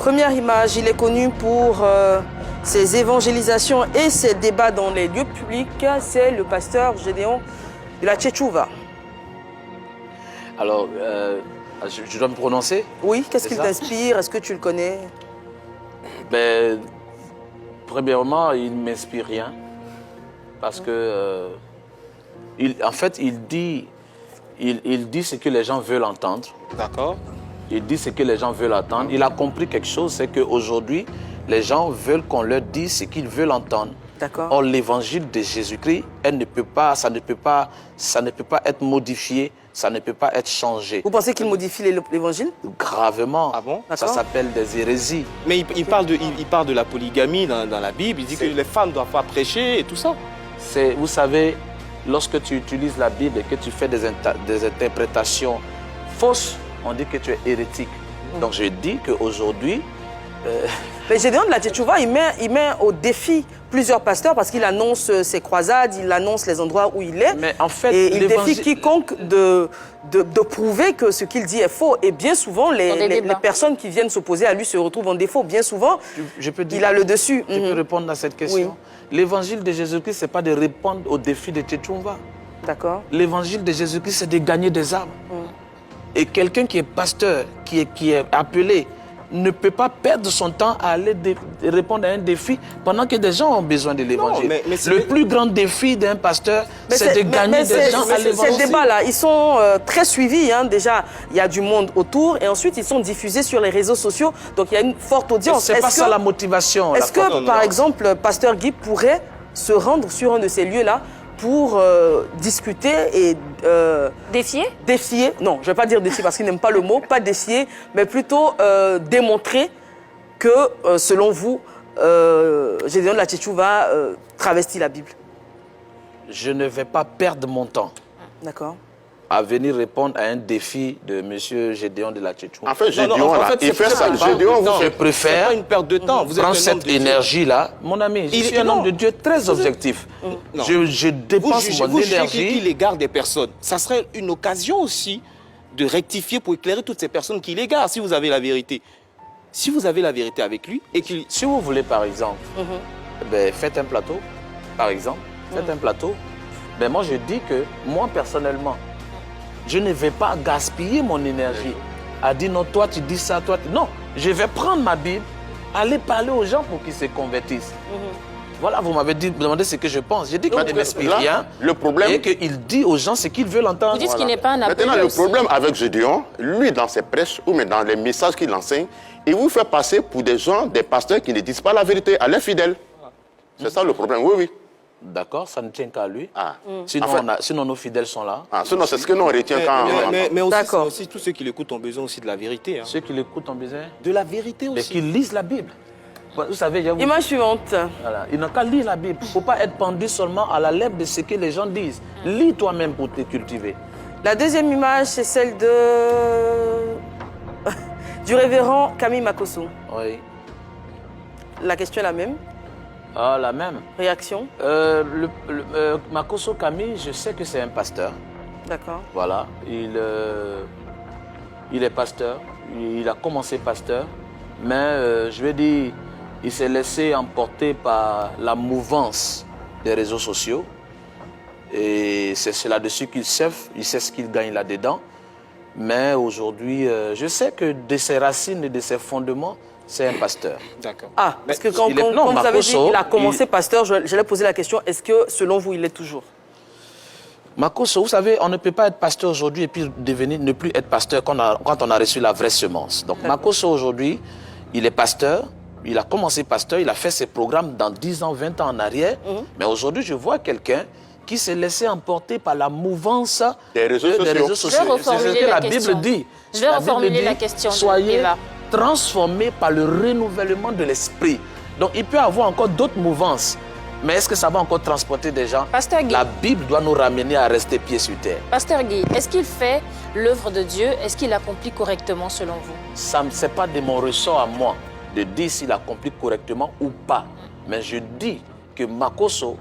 première image, il est connu pour ses évangélisations et ses débats dans les lieux publics. C'est le pasteur Gédéon de la Tchétchouva. Alors, je dois me prononcer? Oui, qu'est-ce qu'il t'inspire? Est-ce que tu le connais? Ben, premièrement, il ne m'inspire rien. Parce que, en fait, il dit ce que les gens veulent entendre. D'accord. Il dit ce que les gens veulent entendre. Il a compris quelque chose, c'est qu'aujourd'hui, les gens veulent qu'on leur dise ce qu'ils veulent entendre. D'accord. Or, l'évangile de Jésus-Christ, ça ne peut pas être modifié, ça ne peut pas être changé. Vous pensez qu'il modifie l'évangile? Gravement. Ah bon? Ça s'appelle des hérésies. Mais il parle de la polygamie dans la Bible. Il dit que les femmes ne doivent pas prêcher et tout ça. Vous savez, lorsque tu utilises la Bible et que tu fais des interprétations fausses, on dit que tu es hérétique. Donc je dis qu'aujourd'hui... Mais Gédéon de la Tchétchouva, il met au défi plusieurs pasteurs parce qu'il annonce ses croisades, il annonce les endroits où il est. Mais en fait, et il défie quiconque de prouver que ce qu'il dit est faux. Et bien souvent, les personnes qui viennent s'opposer à lui se retrouvent en défaut. Bien souvent, il a le dessus. Je peux répondre à cette question. Oui. L'évangile de Jésus-Christ, ce n'est pas de répondre au défi de Tchétchouva. D'accord. L'évangile de Jésus-Christ, c'est de gagner des âmes. Et quelqu'un qui est pasteur, qui est appelé, ne peut pas perdre son temps à aller répondre à un défi pendant que des gens ont besoin de l'évangile. Le plus grand défi d'un pasteur, c'est de gagner des gens à l'évangile. Ces débats-là, ils sont très suivis. Hein. Déjà, il y a du monde autour et ensuite, ils sont diffusés sur les réseaux sociaux. Donc, il y a une forte audience. C'est pas ça la motivation. Est-ce que, par exemple, pasteur Guy pourrait se rendre sur un de ces lieux-là pour discuter et... défier? Défier, non, je ne vais pas dire défier parce qu'il n'aime pas le mot, pas défier, mais plutôt démontrer que, selon vous, Gédéon de la Tchétchouva travestit la Bible. Je ne vais pas perdre mon temps. D'accord. À venir répondre à un défi de M. Gédéon de la Tchétchouva. En fait, Gédéon, il fait ça. Gédéon, je préfère une perte de temps. Prendre cette énergie-là. Mon ami, je suis un homme de Dieu très objectif. Je dépense mon énergie. Qu'il égare des personnes. Ça serait une occasion aussi de rectifier pour éclairer toutes ces personnes qui l'égarent, si vous avez la vérité. Si vous avez la vérité avec lui et qu'il... Si vous voulez, par exemple, faites un plateau, par exemple, faites un plateau. Ben, moi, je dis que, moi, personnellement, je ne vais pas gaspiller mon énergie à dire non, toi tu dis ça, toi... Non, je vais prendre ma Bible, aller parler aux gens pour qu'ils se convertissent. Voilà, vous m'avez demandé ce que je pense. J'ai dit qu'il ne m'inspire rien le problème... et qu'il dit aux gens ce qu'ils veulent entendre. Vous dites qu'il n'est pas un appel. Maintenant, le problème avec Gédéon, lui, dans ses prêches ou même dans les messages qu'il enseigne, il vous fait passer pour des gens, des pasteurs qui ne disent pas la vérité à leurs fidèles. C'est ça le problème, oui, oui. D'accord, ça ne tient qu'à lui. Sinon, sinon, nos fidèles sont là. Sinon, c'est ce que nous on retient quand... Mais aussi, tous ceux qui l'écoutent ont besoin aussi de la vérité. Hein. Ceux qui l'écoutent ont besoin de la vérité aussi. Mais qu'ils lisent la Bible. Vous savez, Image suivante. Voilà. Ils n'ont qu'à lire la Bible. Il ne faut pas être pendu seulement à la lèvre de ce que les gens disent. Lis toi-même pour te cultiver. La deuxième image, c'est celle du révérend Camille Makosso. Oui. La question est la même. Ah, la même. Réaction? Makosso Camille, je sais que c'est un pasteur. D'accord. Voilà. Il est pasteur. Il a commencé pasteur. Mais je vais dire, il s'est laissé emporter par la mouvance des réseaux sociaux. Et c'est là-dessus qu'il surfe. Il sait ce qu'il gagne là-dedans. Mais aujourd'hui, je sais que de ses racines et de ses fondements, c'est un pasteur. D'accord. Ah, parce que quand vous avez dit qu'il a commencé pasteur, je l'ai posé la question, est-ce que selon vous, il l'est toujours? Makosso, vous savez, on ne peut pas être pasteur aujourd'hui et puis ne plus être pasteur quand on a reçu la vraie semence. Donc Makosso aujourd'hui, il est pasteur, il a commencé pasteur, il a fait ses programmes dans 10 ans, 20 ans en arrière. Mais aujourd'hui, je vois quelqu'un qui s'est laissé emporter par la mouvance des réseaux sociaux. C'est ce que la Bible dit. Je vais reformuler la question. Soyez transformé par le renouvellement de l'esprit. Donc, il peut y avoir encore d'autres mouvances. Mais est-ce que ça va encore transporter des gens? Pasteur Guy, la Bible doit nous ramener à rester pieds sur terre. Pasteur Guy, est-ce qu'il fait l'œuvre de Dieu? Est-ce qu'il accomplit correctement selon vous? Ça ne c'est pas de mon ressort à moi de dire s'il accomplit correctement ou pas. Mais je dis que Makosso,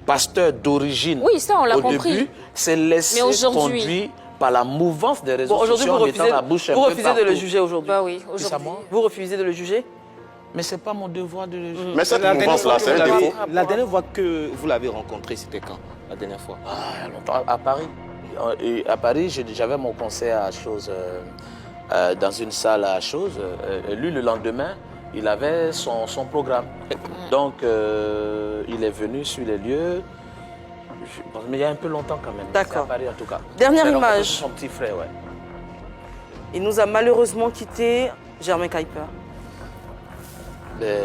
pasteur d'origine, oui, ça, on l'a compris. début, s'est laissé conduire par la mouvance des réseaux Bon, aujourd'hui, sociaux vous en mettant refusez, la bouche un vous peu refusez de le partout. juger aujourd'hui. Bah oui, C'est ça, aujourd'hui. moi. Vous refusez de le juger? Mais ce n'est pas mon devoir de le juger. Mais cette La dernière mouvance-là, fois c'est un que vous l'avez- défaut. La dernière fois que vous l'avez rencontré, c'était quand? La dernière fois? Ah, il y a longtemps, à Paris. Et à Paris, j'avais mon concert à Chose, dans une salle à Chose. Et lui, le lendemain, il avait son programme. Donc, il est venu sur les lieux. Mais il y a un peu longtemps quand même. D'accord. C'est à Paris, en tout cas. Dernière J'ai rencontré image. Son petit frère, ouais. Il nous a malheureusement quitté, Germain Kuiper. Mais...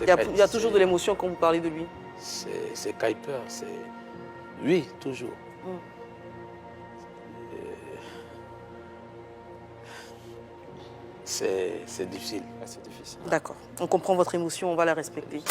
Il y a toujours de l'émotion quand vous parlez de lui. C'est Kuiper, c'est... Oui, toujours. C'est difficile. C'est difficile. D'accord. On comprend votre émotion, on va la respecter.